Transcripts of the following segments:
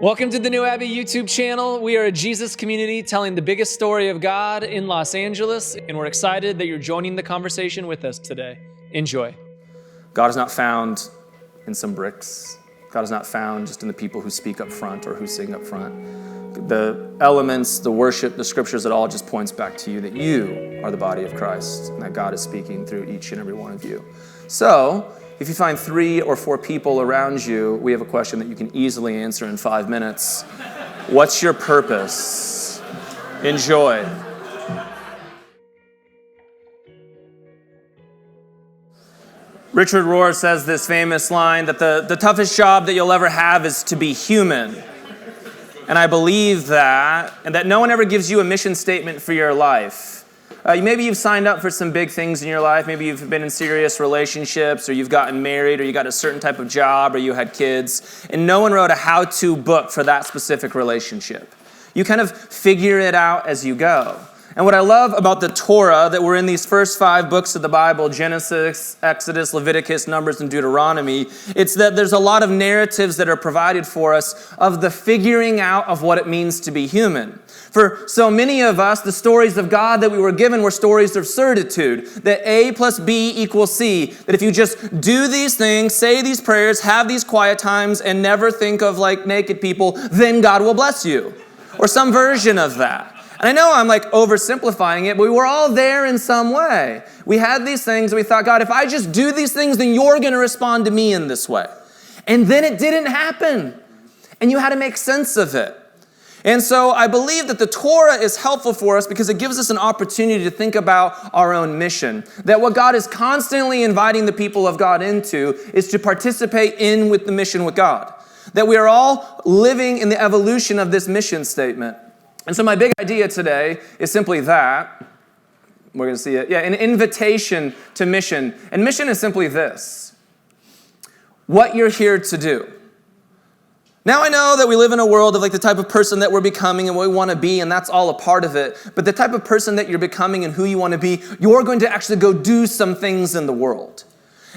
Welcome to the New Abbey YouTube channel. We are a Jesus community telling the biggest story of God in Los Angeles, and we're excited that you're joining the conversation with us today. Enjoy. God is not found in some bricks. God is not found just in the people who speak up front or who sing up front. The elements, the worship, the scriptures, it all just points back to you that you are the body of Christ and that God is speaking through each and every one of you. So, if you find 3 or 4 people around you, we have a question that you can easily answer in 5 minutes. What's your purpose? Enjoy. Richard Rohr says this famous line that the toughest job that you'll ever have is to be human. And I believe that, and that no one ever gives you a mission statement for your life. Maybe you've signed up for some big things in your life. Maybe you've been in serious relationships, or you've gotten married, or you got a certain type of job, or you had kids. And no one wrote a how-to book for that specific relationship. You kind of figure it out as you go. And what I love about the Torah, that we're in these first 5 books of the Bible, Genesis, Exodus, Leviticus, Numbers, and Deuteronomy, it's that there's a lot of narratives that are provided for us of the figuring out of what it means to be human. For so many of us, the stories of God that we were given were stories of certitude, that A plus B equals C, that if you just do these things, say these prayers, have these quiet times, and never think of like naked people, then God will bless you. Or some version of that. And I know I'm like oversimplifying it, but we were all there in some way. We had these things and we thought, God, if I just do these things, then you're going to respond to me in this way. And then it didn't happen. And you had to make sense of it. And so I believe that the Torah is helpful for us because it gives us an opportunity to think about our own mission. That what God is constantly inviting the people of God into is to participate in with the mission with God. That we are all living in the evolution of this mission statement. And so my big idea today is simply that. We're going to see it. Yeah, an invitation to mission. And mission is simply this. What you're here to do. Now I know that we live in a world of like the type of person that we're becoming and what we want to be, and that's all a part of it. But the type of person that you're becoming and who you want to be, you're going to actually go do some things in the world.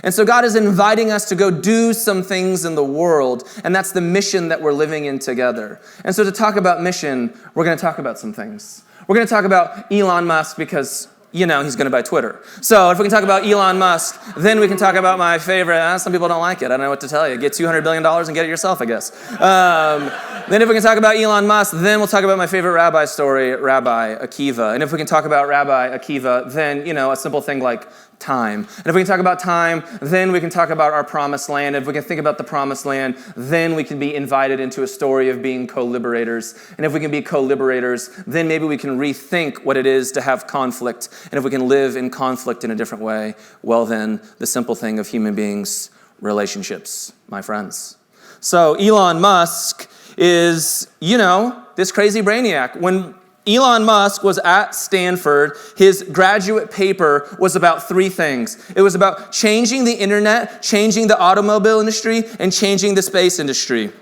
And so God is inviting us to go do some things in the world, and that's the mission that we're living in together. And so to talk about mission, we're going to talk about some things. We're going to talk about Elon Musk because, you know, he's going to buy Twitter. So if we can talk about Elon Musk, then we can talk about my favorite. Some people don't like it. I don't know what to tell you. Get $200 billion and get it yourself, I guess. Then if we can talk about Elon Musk, then we'll talk about my favorite rabbi story, Rabbi Akiva. And if we can talk about Rabbi Akiva, then, you know, a simple thing like time. And if we can talk about time, then we can talk about our promised land. If we can think about the promised land, then we can be invited into a story of being co-liberators. And if we can be co-liberators, then maybe we can rethink what it is to have conflict. And if we can live in conflict in a different way, well then, the simple thing of human beings, relationships, my friends. So Elon Musk is, you know, this crazy brainiac. When Elon Musk was at Stanford, his graduate paper was about 3 things. It was about changing the internet, changing the automobile industry, and changing the space industry.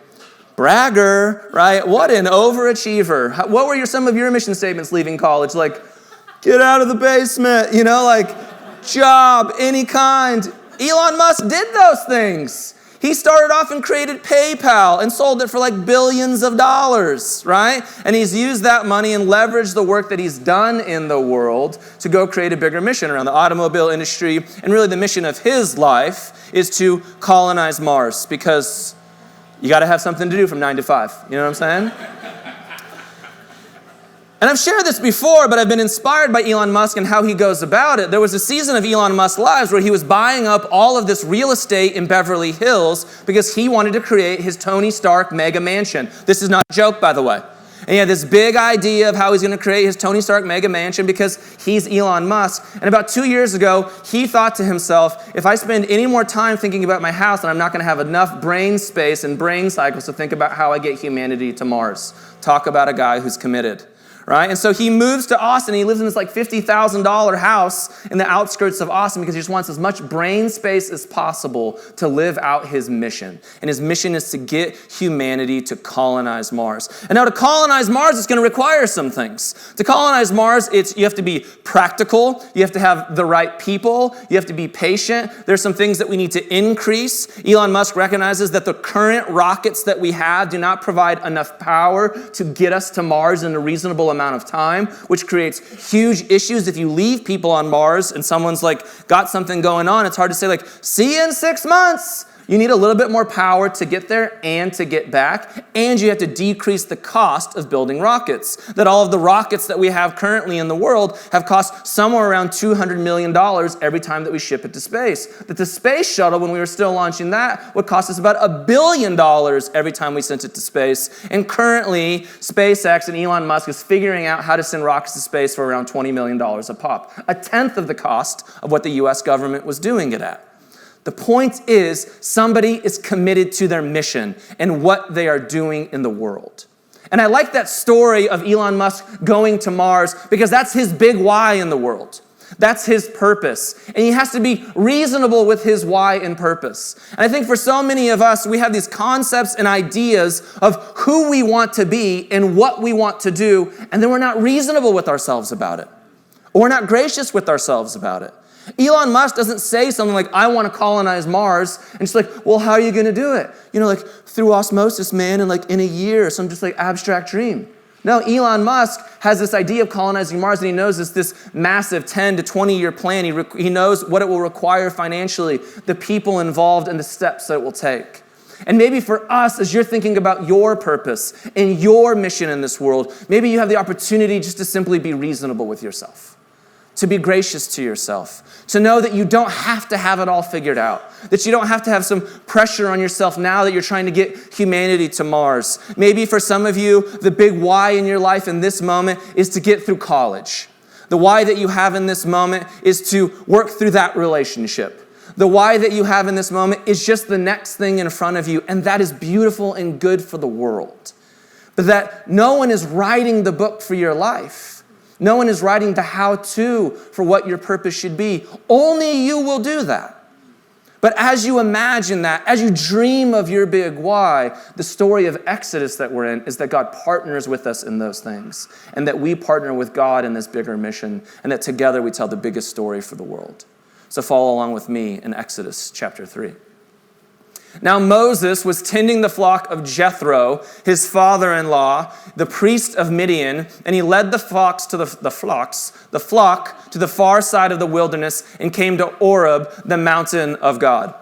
Bragger, right? What an overachiever. What were some of your mission statements leaving college? Like, get out of the basement, you know, like job, any kind. Elon Musk did those things. He started off and created PayPal and sold it for like billions of dollars, right? And he's used that money and leveraged the work that he's done in the world to go create a bigger mission around the automobile industry. And really the mission of his life is to colonize Mars because you got to have something to do from 9 to 5. You know what I'm saying? And I've shared this before, but I've been inspired by Elon Musk and how he goes about it. There was a season of Elon Musk's lives where he was buying up all of this real estate in Beverly Hills because he wanted to create his Tony Stark mega mansion. This is not a joke, by the way. And he had this big idea of how he's going to create his Tony Stark mega mansion because he's Elon Musk. And about 2 years ago, he thought to himself, if I spend any more time thinking about my house, then I'm not going to have enough brain space and brain cycles to think about how I get humanity to Mars. Talk about a guy who's committed. right? And so he moves to Austin. He lives in this like $50,000 house in the outskirts of Austin because he just wants as much brain space as possible to live out his mission. And his mission is to get humanity to colonize Mars. And now to colonize Mars, it's going to require some things. To colonize Mars, you have to be practical. You have to have the right people. You have to be patient. There's some things that we need to increase. Elon Musk recognizes that the current rockets that we have do not provide enough power to get us to Mars in a reasonable amount of time, which creates huge issues. If you leave people on Mars and someone's like got something going on, it's hard to say like, see you in 6 months. You need a little bit more power to get there and to get back, and you have to decrease the cost of building rockets. That all of the rockets that we have currently in the world have cost somewhere around $200 million every time that we ship it to space. That the space shuttle, when we were still launching that, would cost us about $1 billion every time we sent it to space. And currently, SpaceX and Elon Musk is figuring out how to send rockets to space for around $20 million a pop. A tenth of the cost of what the US government was doing it at. The point is, somebody is committed to their mission and what they are doing in the world. And I like that story of Elon Musk going to Mars because that's his big why in the world. That's his purpose. And he has to be reasonable with his why and purpose. And I think for so many of us, we have these concepts and ideas of who we want to be and what we want to do, and then we're not reasonable with ourselves about it. Or we're not gracious with ourselves about it. Elon Musk doesn't say something like, I want to colonize Mars. And it's like, well, how are you going to do it? You know, like through osmosis, man, and like in a year, some just like abstract dream. No, Elon Musk has this idea of colonizing Mars, and he knows this massive 10 to 20-year plan. He knows what it will require financially, the people involved, and the steps that it will take. And maybe for us, as you're thinking about your purpose and your mission in this world, maybe you have the opportunity just to simply be reasonable with yourself. To be gracious to yourself, to know that you don't have to have it all figured out, that you don't have to have some pressure on yourself now that you're trying to get humanity to Mars. Maybe for some of you, the big why in your life in this moment is to get through college. The why that you have in this moment is to work through that relationship. The why that you have in this moment is just the next thing in front of you, and that is beautiful and good for the world. But that no one is writing the book for your life. No one is writing the how-to for what your purpose should be. Only you will do that. But as you imagine that, as you dream of your big why, the story of Exodus that we're in is that God partners with us in those things, and that we partner with God in this bigger mission, and that together we tell the biggest story for the world. So follow along with me in Exodus chapter 3. Now Moses was tending the flock of Jethro, his father-in-law, the priest of Midian, and he led the flock to the far side of the wilderness and came to Oreb, the mountain of God.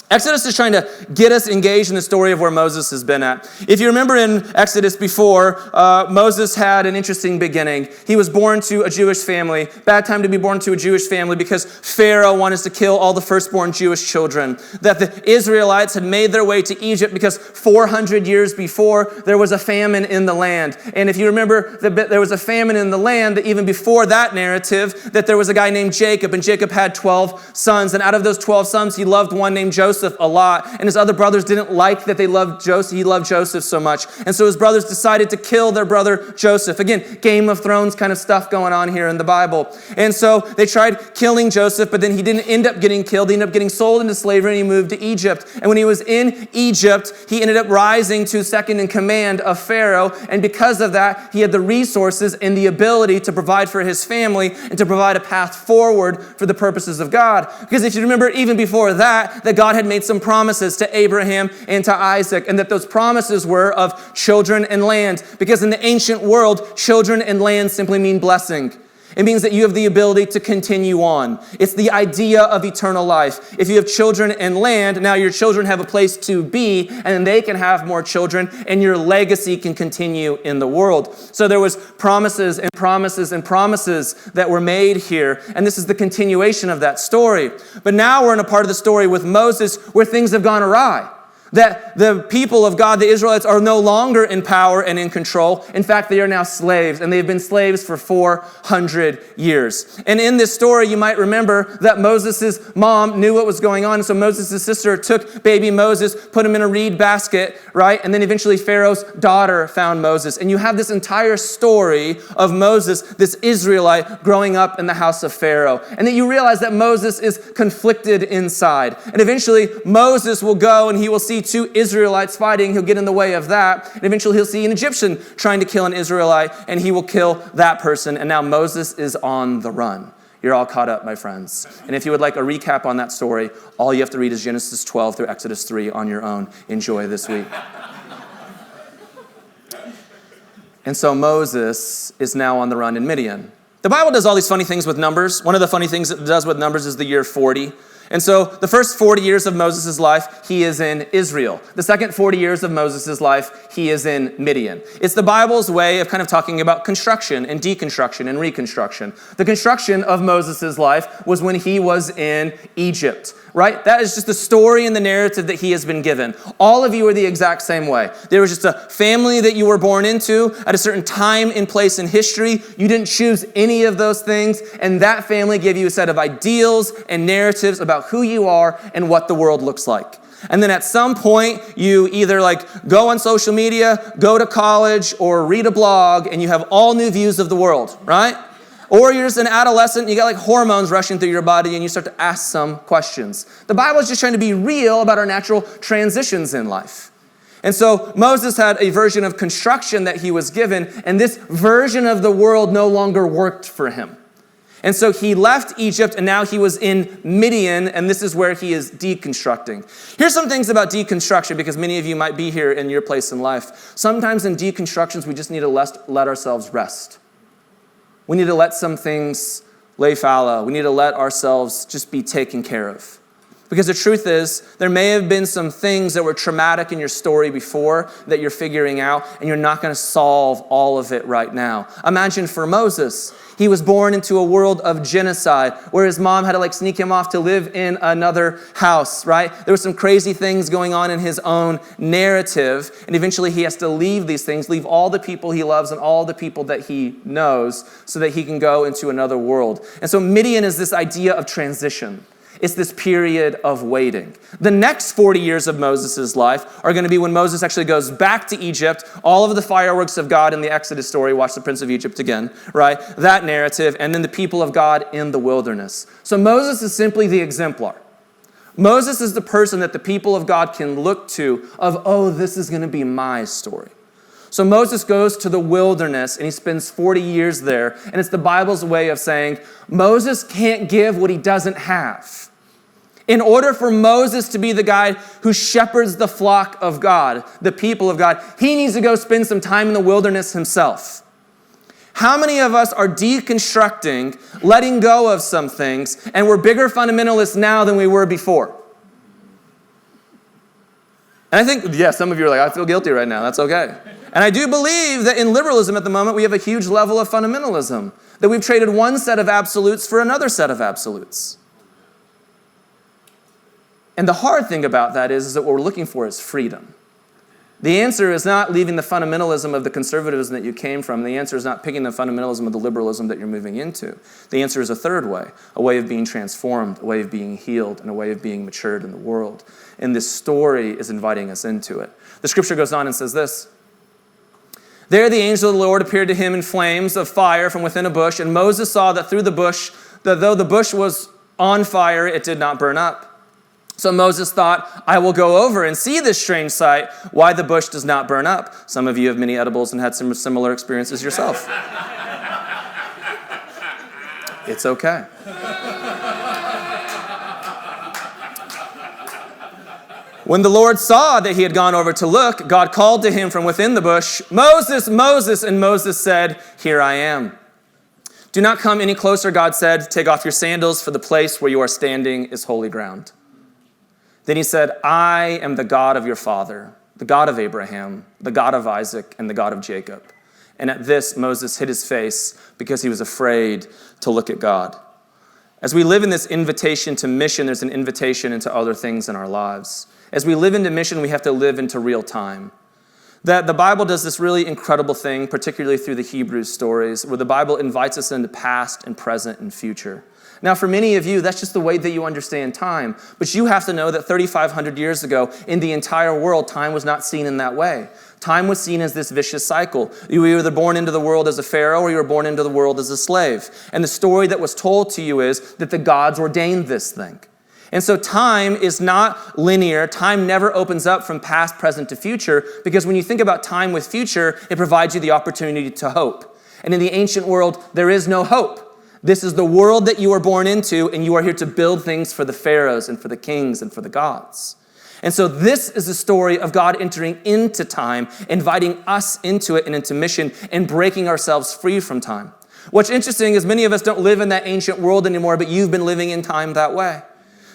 Exodus is trying to get us engaged in the story of where Moses has been at. If you remember in Exodus before, Moses had an interesting beginning. He was born to a Jewish family. Bad time to be born to a Jewish family because Pharaoh wanted to kill all the firstborn Jewish children. That the Israelites had made their way to Egypt because 400 years before, there was a famine in the land. And if you remember, there was a famine in the land, that even before that narrative, that there was a guy named Jacob, and Jacob had 12 sons. And out of those 12 sons, he loved one named Joseph a lot, and his other brothers didn't like that they loved Joseph. He loved Joseph so much, and so his brothers decided to kill their brother Joseph. Again, Game of Thrones kind of stuff going on here in the Bible. And so they tried killing Joseph, but then he didn't end up getting killed. He ended up getting sold into slavery, and he moved to Egypt. And when he was in Egypt, he ended up rising to second in command of Pharaoh, and because of that, he had the resources and the ability to provide for his family and to provide a path forward for the purposes of God. Because if you remember, even before that God had made some promises to Abraham and to Isaac, and that those promises were of children and land, because in the ancient world, children and land simply mean blessing. It means that you have the ability to continue on. It's the idea of eternal life. If you have children and land, now your children have a place to be, and then they can have more children, and your legacy can continue in the world. So there was promises and promises and promises that were made here, and this is the continuation of that story. But now we're in a part of the story with Moses where things have gone awry. That the people of God, the Israelites, are no longer in power and in control. In fact, they are now slaves, and they've been slaves for 400 years. And in this story, you might remember that Moses' mom knew what was going on, so Moses' sister took baby Moses, put him in a reed basket, right? And then eventually Pharaoh's daughter found Moses. And you have this entire story of Moses, this Israelite, growing up in the house of Pharaoh. And then you realize that Moses is conflicted inside. And eventually, Moses will go and he will see two Israelites fighting. He'll get in the way of that. And eventually he'll see an Egyptian trying to kill an Israelite, and he will kill that person. And now Moses is on the run. You're all caught up, my friends. And if you would like a recap on that story, all you have to read is Genesis 12 through Exodus 3 on your own. Enjoy this week. And so Moses is now on the run in Midian. The Bible does all these funny things with numbers. One of the funny things it does with numbers is the year 40. And so the first 40 years of Moses' life, he is in Israel. The second 40 years of Moses' life, he is in Midian. It's the Bible's way of kind of talking about construction and deconstruction and reconstruction. The construction of Moses' life was when he was in Egypt, right? That is just the story and the narrative that he has been given. All of you are the exact same way. There was just a family that you were born into at a certain time and place in history. You didn't choose any of those things, and that family gave you a set of ideals and narratives about who you are and what the world looks like. And then at some point, you either go on social media, go to college, or read a blog, and you have all new views of the world, right? Or you're just an adolescent, you got hormones rushing through your body, and you start to ask some questions. The Bible is just trying to be real about our natural transitions in life. And so Moses had a version of construction that he was given, and this version of the world no longer worked for him. And so he left Egypt, and now he was in Midian, and this is where he is deconstructing. Here's some things about deconstruction, because many of you might be here in your place in life. Sometimes in deconstructions, we just need to let ourselves rest. We need to let some things lay fallow. We need to let ourselves just be taken care of. Because the truth is, there may have been some things that were traumatic in your story before that you're figuring out, and you're not going to solve all of it right now. Imagine for Moses, he was born into a world of genocide where his mom had to sneak him off to live in another house, right? There were some crazy things going on in his own narrative, and eventually he has to leave these things, leave all the people he loves and all the people that he knows so that he can go into another world. And so Midian is this idea of transition. It's this period of waiting. The next 40 years of Moses' life are going to be when Moses actually goes back to Egypt, all of the fireworks of God in the Exodus story, watch the Prince of Egypt again, right? That narrative, and then the people of God in the wilderness. So Moses is simply the exemplar. Moses is the person that the people of God can look to of, oh, this is going to be my story. So Moses goes to the wilderness, and he spends 40 years there, and it's the Bible's way of saying, Moses can't give what he doesn't have. In order for Moses to be the guy who shepherds the flock of God, the people of God, he needs to go spend some time in the wilderness himself. How many of us are deconstructing, letting go of some things, and we're bigger fundamentalists now than we were before? And I think, some of you are I feel guilty right now. That's okay. And I do believe that in liberalism at the moment, we have a huge level of fundamentalism, that we've traded one set of absolutes for another set of absolutes. And the hard thing about that is that what we're looking for is freedom. The answer is not leaving the fundamentalism of the conservatism that you came from. The answer is not picking the fundamentalism of the liberalism that you're moving into. The answer is a third way, a way of being transformed, a way of being healed, and a way of being matured in the world. And this story is inviting us into it. The scripture goes on and says this, There the angel of the Lord appeared to him in flames of fire from within a bush, and Moses saw that through the bush, that though the bush was on fire, it did not burn up. So Moses thought, I will go over and see this strange sight, why the bush does not burn up. Some of you have many edibles and had some similar experiences yourself. It's okay. When the Lord saw that he had gone over to look, God called to him from within the bush, Moses, Moses, and Moses said, Here I am. Do not come any closer, God said. Take off your sandals, for the place where you are standing is holy ground. Then he said, I am the God of your father, the God of Abraham, the God of Isaac, and the God of Jacob. And at this, Moses hid his face because he was afraid to look at God. As we live in this invitation to mission, there's an invitation into other things in our lives. As we live into mission, we have to live into real time. That the Bible does this really incredible thing, particularly through the Hebrew stories, where the Bible invites us into past and present and future. Now, for many of you, that's just the way that you understand time. But you have to know that 3,500 years ago, in the entire world, time was not seen in that way. Time was seen as this vicious cycle. You were either born into the world as a pharaoh or you were born into the world as a slave. And the story that was told to you is that the gods ordained this thing. And so time is not linear. Time never opens up from past, present to future, because when you think about time with future, it provides you the opportunity to hope. And in the ancient world, there is no hope. This is the world that you are born into, and you are here to build things for the pharaohs and for the kings and for the gods. And so this is the story of God entering into time, inviting us into it and into mission, and breaking ourselves free from time. What's interesting is many of us don't live in that ancient world anymore, but you've been living in time that way.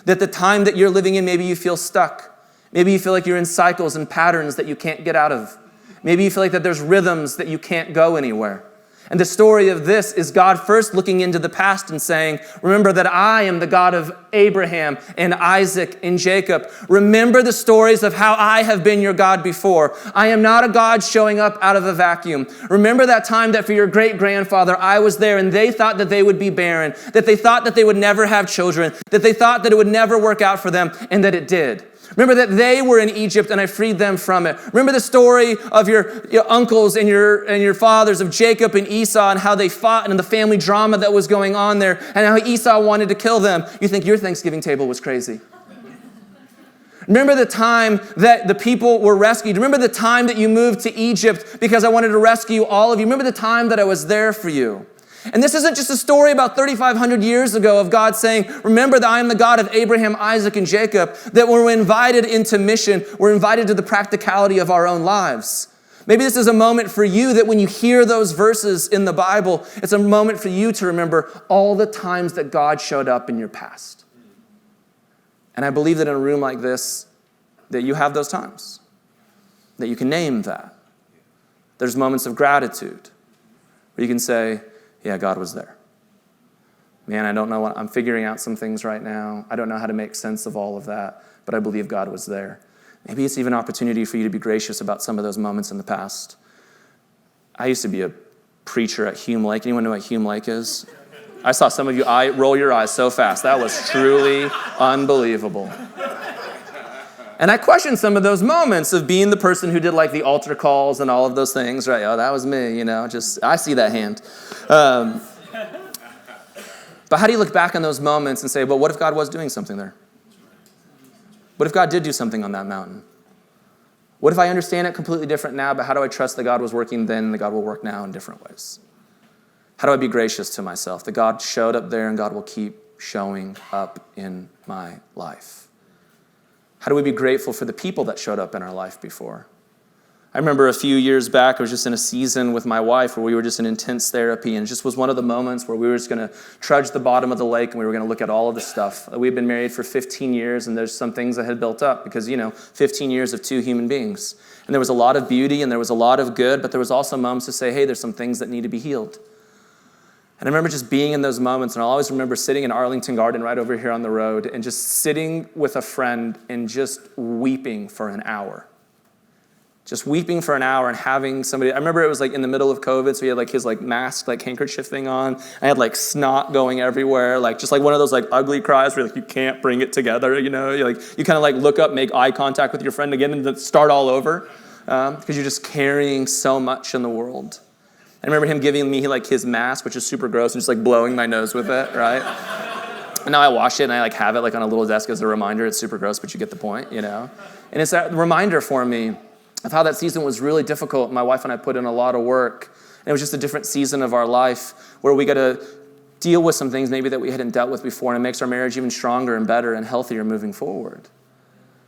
That the time that you're living in, maybe you feel stuck. Maybe you feel like you're in cycles and patterns that you can't get out of. Maybe you feel like that there's rhythms that you can't go anywhere. And the story of this is God first looking into the past and saying, remember that I am the God of Abraham and Isaac and Jacob. Remember the stories of how I have been your God before. I am not a God showing up out of a vacuum. Remember that time that for your great-grandfather, I was there and they thought that they would be barren, that they thought that they would never have children, that they thought that it would never work out for them, and that it did. Remember that they were in Egypt and I freed them from it. Remember the story of your uncles and your fathers, of Jacob and Esau, and how they fought and the family drama that was going on there, and how Esau wanted to kill them. You think your Thanksgiving table was crazy. Remember the time that the people were rescued. Remember the time that you moved to Egypt because I wanted to rescue all of you. Remember the time that I was there for you. And this isn't just a story about 3,500 years ago of God saying, remember that I am the God of Abraham, Isaac, and Jacob, that when we're invited into mission, we're invited to the practicality of our own lives. Maybe this is a moment for you that when you hear those verses in the Bible, it's a moment for you to remember all the times that God showed up in your past. And I believe that in a room like this, that you have those times, that you can name that. There's moments of gratitude where you can say, yeah, God was there. Man, I don't know I'm figuring out some things right now. I don't know how to make sense of all of that, but I believe God was there. Maybe it's even an opportunity for you to be gracious about some of those moments in the past. I used to be a preacher at Hume Lake. Anyone know what Hume Lake is? I saw some of you roll your eyes so fast. That was truly unbelievable. And I questioned some of those moments of being the person who did like the altar calls and all of those things, right? Oh, that was me, I see that hand. But how do you look back on those moments and say, well, what if God was doing something there? What if God did do something on that mountain? What if I understand it completely different now, but how do I trust that God was working then and that God will work now in different ways? How do I be gracious to myself that God showed up there and God will keep showing up in my life? How do we be grateful for the people that showed up in our life before? I remember a few years back, I was just in a season with my wife where we were just in intense therapy, and it just was one of the moments where we were just going to trudge the bottom of the lake and we were going to look at all of the stuff. We had been married for 15 years, and there's some things that had built up because, 15 years of two human beings. And there was a lot of beauty and there was a lot of good, but there was also moments to say, hey, there's some things that need to be healed. And I remember just being in those moments, and I'll always remember sitting in Arlington Garden right over here on the road and just sitting with a friend and just weeping for an hour. Just weeping for an hour and having somebody, I remember it was like in the middle of COVID, so he had like his like mask, like handkerchief thing on. I had like snot going everywhere, like just like one of those like ugly cries where like you can't bring it together, you kind of like look up, make eye contact with your friend again and then start all over because you're just carrying so much in the world. I remember him giving me like his mask, which is super gross, and just like blowing my nose with it, right? And now I wash it and I like have it like on a little desk as a reminder. It's super gross, but you get the point, And it's that reminder for me of how that season was really difficult. My wife and I put in a lot of work. And it was just a different season of our life where we got to deal with some things maybe that we hadn't dealt with before, and it makes our marriage even stronger and better and healthier moving forward.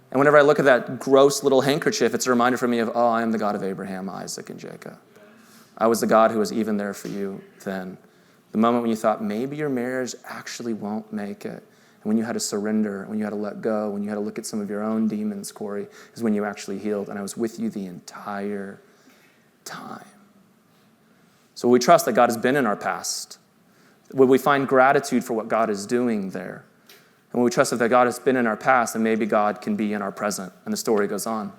And whenever I look at that gross little handkerchief, it's a reminder for me of, I am the God of Abraham, Isaac, and Jacob. I was the God who was even there for you then. The moment when you thought maybe your marriage actually won't make it, and when you had to surrender, when you had to let go, when you had to look at some of your own demons, Corey, is when you actually healed, and I was with you the entire time. So we trust that God has been in our past, Would we find gratitude for what God is doing there? And when we trust that God has been in our past, and maybe God can be in our present. And the story goes on.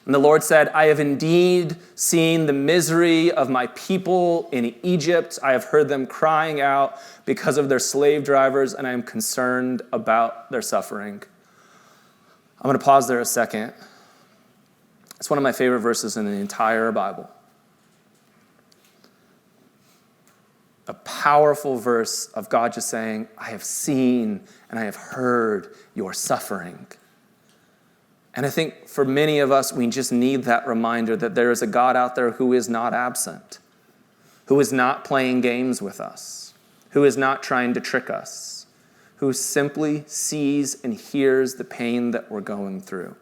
And the Lord said, I have indeed seen the misery of my people in Egypt. I have heard them crying out because of their slave drivers, and I am concerned about their suffering. I'm going to pause there a second. It's one of my favorite verses in the entire Bible. A powerful verse of God just saying, I have seen and I have heard your suffering. And I think for many of us, we just need that reminder that there is a God out there who is not absent, who is not playing games with us, who is not trying to trick us, who simply sees and hears the pain that we're going through.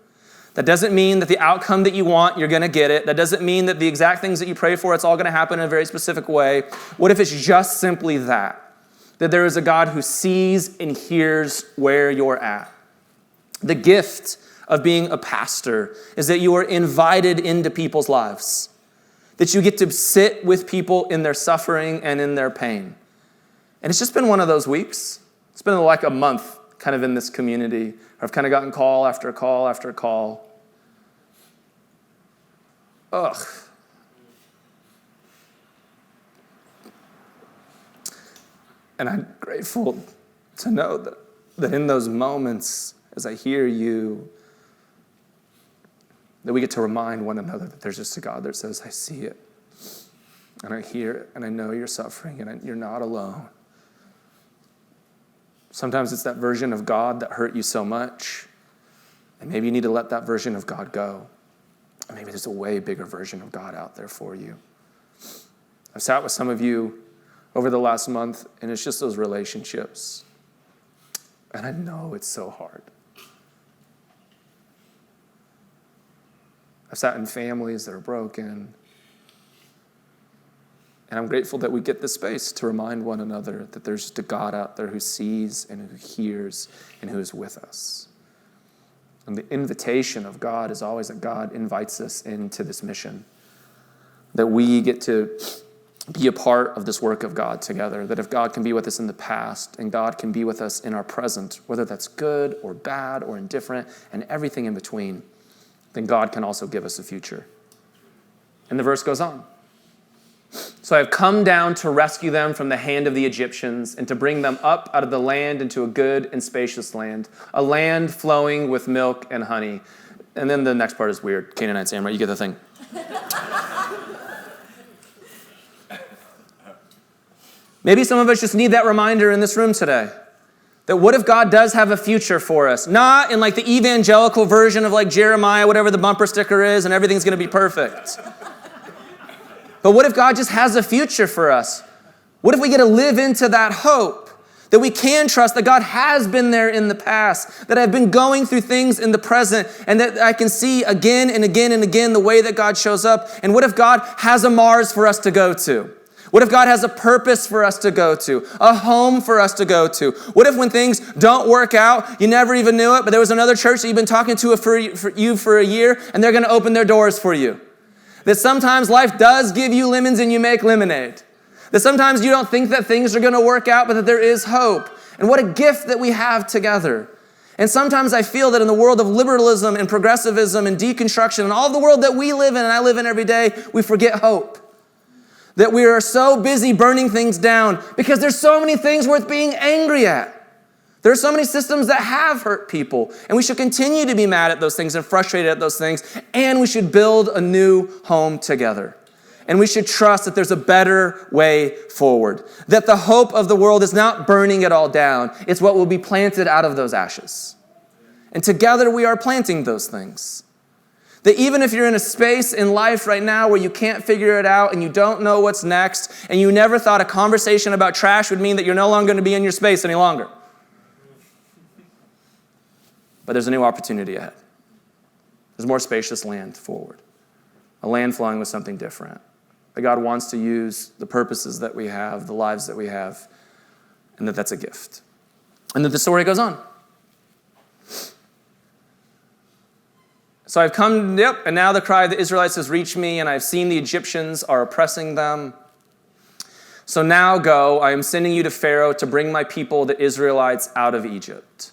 That doesn't mean that the outcome that you want, you're going to get it. That doesn't mean that the exact things that you pray for, it's all going to happen in a very specific way. What if it's just simply that? That there is a God who sees and hears where you're at. The gift of being a pastor is that you are invited into people's lives. That you get to sit with people in their suffering and in their pain. And it's just been one of those weeks. It's been like a month kind of in this community. I've kind of gotten call after call after call. Ugh. And I'm grateful to know that in those moments, as I hear you, that we get to remind one another that there's just a God that says, I see it, and I hear it, and I know you're suffering, and you're not alone. Sometimes it's that version of God that hurt you so much, and maybe you need to let that version of God go. And maybe there's a way bigger version of God out there for you. I've sat with some of you over the last month, and it's just those relationships. And I know it's so hard. I've sat in families that are broken. And I'm grateful that we get the space to remind one another that there's just a God out there who sees and who hears and who is with us. And the invitation of God is always that God invites us into this mission. That we get to be a part of this work of God together. That if God can be with us in the past and God can be with us in our present, whether that's good or bad or indifferent and everything in between, then God can also give us a future. And the verse goes on. So I have come down to rescue them from the hand of the Egyptians and to bring them up out of the land into a good and spacious land, a land flowing with milk and honey. And then the next part is weird. Canaanites, Amrit, you get the thing. Maybe some of us just need that reminder in this room today. That what if God does have a future for us? Not in like the evangelical version of like Jeremiah, whatever the bumper sticker is, and everything's going to be perfect. But what if God just has a future for us? What if we get to live into that hope? That we can trust that God has been there in the past, that I've been going through things in the present, and that I can see again and again and again the way that God shows up. And what if God has a Mars for us to go to? What if God has a purpose for us to go to, a home for us to go to? What if when things don't work out, you never even knew it, but there was another church that you've been talking to for a year, and they're going to open their doors for you? That sometimes life does give you lemons and you make lemonade. That sometimes you don't think that things are going to work out, but that there is hope. And what a gift that we have together. And sometimes I feel that in the world of liberalism and progressivism and deconstruction and all the world that we live in and I live in every day, we forget hope. That we are so busy burning things down because there's so many things worth being angry at. There are so many systems that have hurt people, and we should continue to be mad at those things and frustrated at those things, and we should build a new home together. And we should trust that there's a better way forward, that the hope of the world is not burning it all down. It's what will be planted out of those ashes. And together we are planting those things. That even if you're in a space in life right now where you can't figure it out and you don't know what's next, and you never thought a conversation about trash would mean that you're no longer going to be in your space any longer. But there's a new opportunity ahead. There's more spacious land forward. A land flowing with something different. That God wants to use the purposes that we have, the lives that we have, and that's a gift. And then the story goes on. So I've come, and now the cry of the Israelites has reached me, and I've seen the Egyptians are oppressing them. So now go, I am sending you to Pharaoh to bring my people, the Israelites, out of Egypt.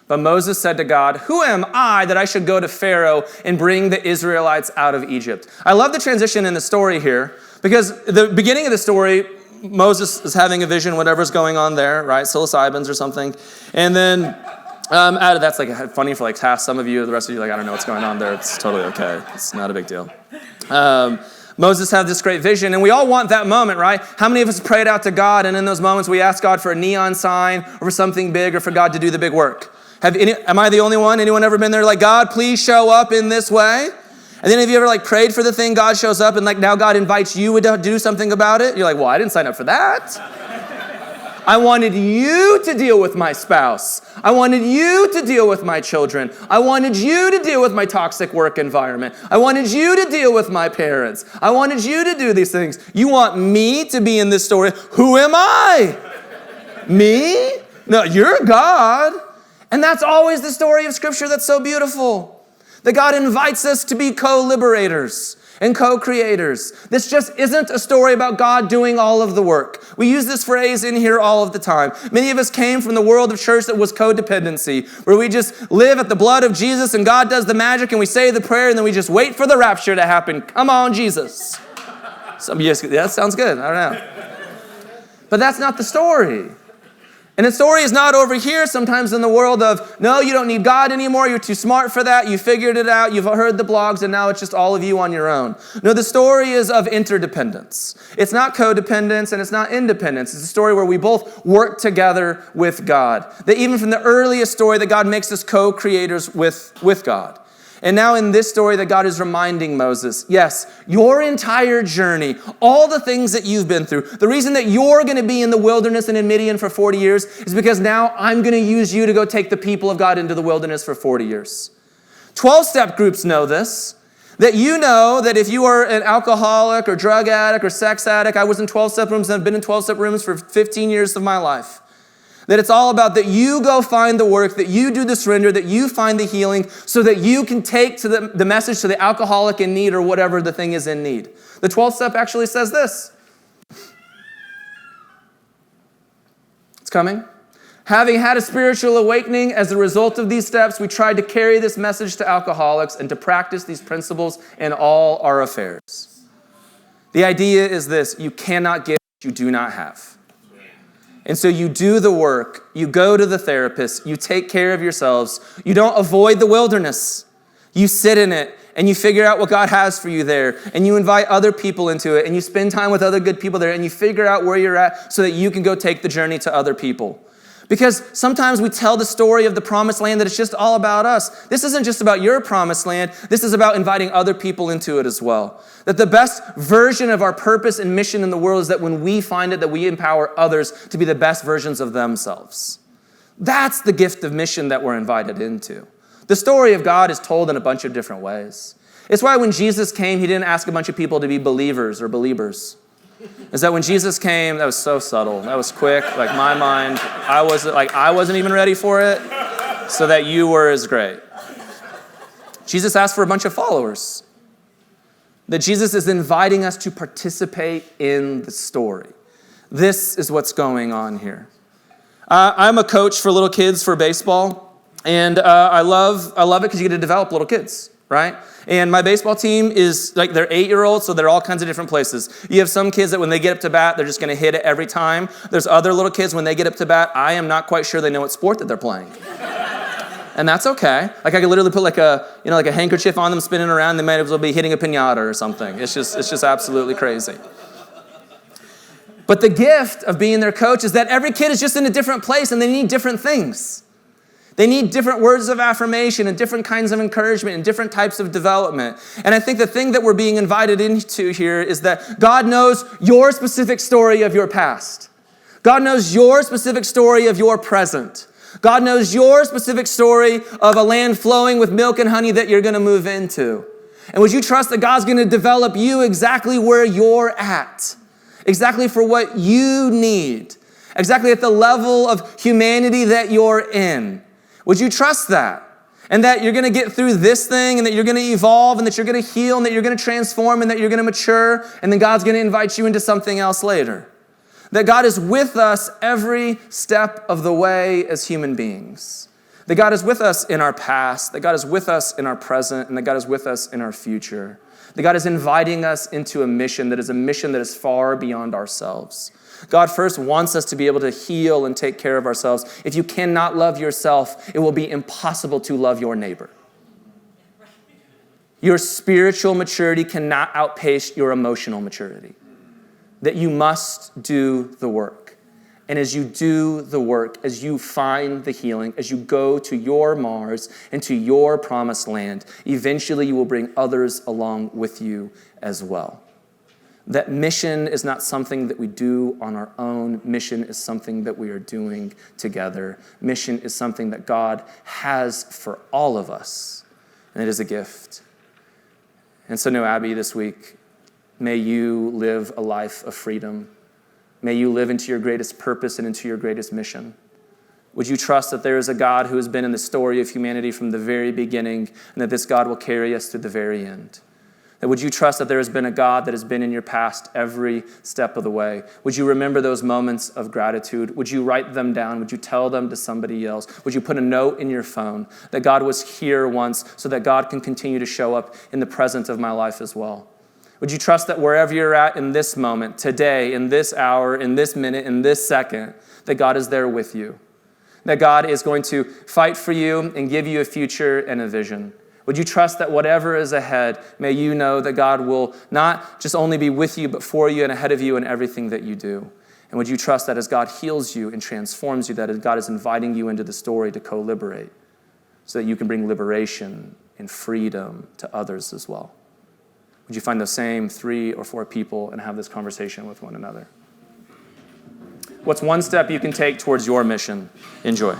But Moses said to God, who am I that I should go to Pharaoh and bring the Israelites out of Egypt? I love the transition in the story here, because the beginning of the story, Moses is having a vision, whatever's going on there, right? Psilocybins or something. And then that's like funny for like half some of you. The rest of you, like, I don't know what's going on there. It's totally okay. It's not a big deal. Moses had this great vision, and we all want that moment, right? How many of us prayed out to God, and in those moments we asked God for a neon sign or for something big or for God to do the big work? Am I the only one? Anyone ever been there like, God, please show up in this way? And then have you ever like prayed for the thing, God shows up, and like now God invites you to do something about it? You're like, well, I didn't sign up for that. I wanted you to deal with my spouse. I wanted you to deal with my children. I wanted you to deal with my toxic work environment. I wanted you to deal with my parents. I wanted you to do these things. You want me to be in this story. Who am I? Me? No, you're God. And that's always the story of Scripture that's so beautiful. That God invites us to be co-liberators and co-creators. This just isn't a story about God doing all of the work. We use this phrase in here all of the time. Many of us came from the world of church that was codependency, where we just live at the blood of Jesus and God does the magic and we say the prayer and then we just wait for the rapture to happen. Come on, Jesus. Some of you, yeah, that sounds good. I don't know. But that's not the story. And the story is not over here sometimes in the world of, no, you don't need God anymore. You're too smart for that. You figured it out. You've heard the blogs, and now it's just all of you on your own. No, the story is of interdependence. It's not codependence, and it's not independence. It's a story where we both work together with God. That even from the earliest story, that God makes us co-creators with God. And now in this story that God is reminding Moses, yes, your entire journey, all the things that you've been through, the reason that you're going to be in the wilderness and in Midian for 40 years is because now I'm going to use you to go take the people of God into the wilderness for 40 years. 12-step groups know this, that you know that if you are an alcoholic or drug addict or sex addict, I was in 12-step rooms and I've been in 12-step rooms for 15 years of my life. That it's all about that you go find the work, that you do the surrender, that you find the healing so that you can take to the message to the alcoholic in need or whatever the thing is in need. The 12th step actually says this. It's coming. Having had a spiritual awakening as a result of these steps, we tried to carry this message to alcoholics and to practice these principles in all our affairs. The idea is this: you cannot give what you do not have. And so you do the work, you go to the therapist, you take care of yourselves, you don't avoid the wilderness. You sit in it and you figure out what God has for you there, and you invite other people into it, and you spend time with other good people there, and you figure out where you're at so that you can go take the journey to other people. Because sometimes we tell the story of the promised land that it's just all about us. This isn't just about your promised land. This is about inviting other people into it as well. That the best version of our purpose and mission in the world is that when we find it, that we empower others to be the best versions of themselves. That's the gift of mission that we're invited into. The story of God is told in a bunch of different ways. It's why when Jesus came, he didn't ask a bunch of people to be believers or believers. Is that when Jesus came, that was so subtle. That was quick. Like my mind, I wasn't even ready for it, so that you were is great. Jesus asked for a bunch of followers. That Jesus is inviting us to participate in the story. This is what's going on here. I'm a coach for little kids for baseball, and I love it because you get to develop little kids, right? And my baseball team is like, they're 8-year-olds, so they're all kinds of different places. You have some kids that when they get up to bat, they're just going to hit it every time. There's other little kids, when they get up to bat, I am not quite sure they know what sport that they're playing. And that's okay. Like I could literally put like a handkerchief on them spinning around. They might as well be hitting a piñata or something. It's just absolutely crazy. But the gift of being their coach is that every kid is just in a different place and they need different things. They need different words of affirmation and different kinds of encouragement and different types of development. And I think the thing that we're being invited into here is that God knows your specific story of your past. God knows your specific story of your present. God knows your specific story of a land flowing with milk and honey that you're going to move into. And would you trust that God's going to develop you exactly where you're at? Exactly for what you need. Exactly at the level of humanity that you're in. Would you trust that? And that you're going to get through this thing, and that you're going to evolve, and that you're going to heal, and that you're going to transform, and that you're going to mature, and then God's going to invite you into something else later. That God is with us every step of the way as human beings. That God is with us in our past, that God is with us in our present, and that God is with us in our future. That God is inviting us into a mission that is far beyond ourselves. God first wants us to be able to heal and take care of ourselves. If you cannot love yourself, it will be impossible to love your neighbor. Your spiritual maturity cannot outpace your emotional maturity. That you must do the work. And as you do the work, as you find the healing, as you go to your Mars and to your promised land, eventually you will bring others along with you as well. That mission is not something that we do on our own. Mission is something that we are doing together. Mission is something that God has for all of us, and it is a gift. And so, Abby, this week, may you live a life of freedom. May you live into your greatest purpose and into your greatest mission. Would you trust that there is a God who has been in the story of humanity from the very beginning, and that this God will carry us to the very end? That would you trust that there has been a God that has been in your past every step of the way? Would you remember those moments of gratitude? Would you write them down? Would you tell them to somebody else? Would you put a note in your phone that God was here once so that God can continue to show up in the present of my life as well? Would you trust that wherever you're at in this moment, today, in this hour, in this minute, in this second, that God is there with you? That God is going to fight for you and give you a future and a vision? Would you trust that whatever is ahead, may you know that God will not just only be with you, but for you and ahead of you in everything that you do? And would you trust that as God heals you and transforms you, that as God is inviting you into the story to co-liberate, so that you can bring liberation and freedom to others as well? Would you find those same 3 or 4 people and have this conversation with one another? What's one step you can take towards your mission? Enjoy.